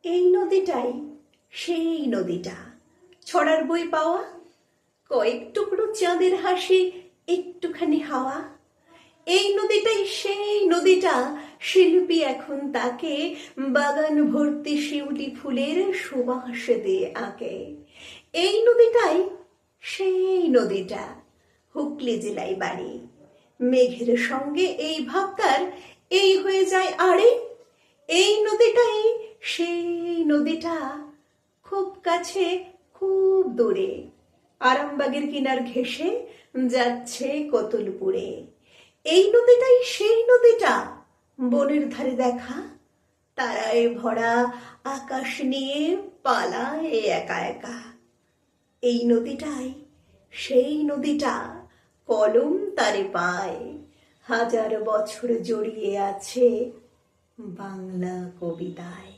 এই নদীটাই সেই নদীটা, ছড়ার বই পাওয়া, কয়েক টুকরো চাঁদের হাসি, একটুখানি হাওয়া। এই নদীটাই সেই নদীটা, শিল্পী এখন তাকে বাগান ভর্তি শিউলি ফুলের সুবাস দিয়ে আঁকে। এই নদীটাই সেই নদীটা, হুগলি জেলায় বাড়ি। মেঘের সঙ্গে এই ভাবতার এই হয়ে যায় আড়ে। এই নদীটাই সেই নদীটা, খুব কাছে খুব দূরে, আরামবাগের কিনার ঘেঁষে যাচ্ছে কতুলপুরে। এই নদীটাই সেই নদীটা, বনের ধারে দেখা, তারায় ভরা আকাশ নিয়ে পালায় একা একা। এই নদীটাই সেই নদীটা, কলম তারে পায়, হাজার বছর জড়িয়ে আছে বাংলা কবিতায়।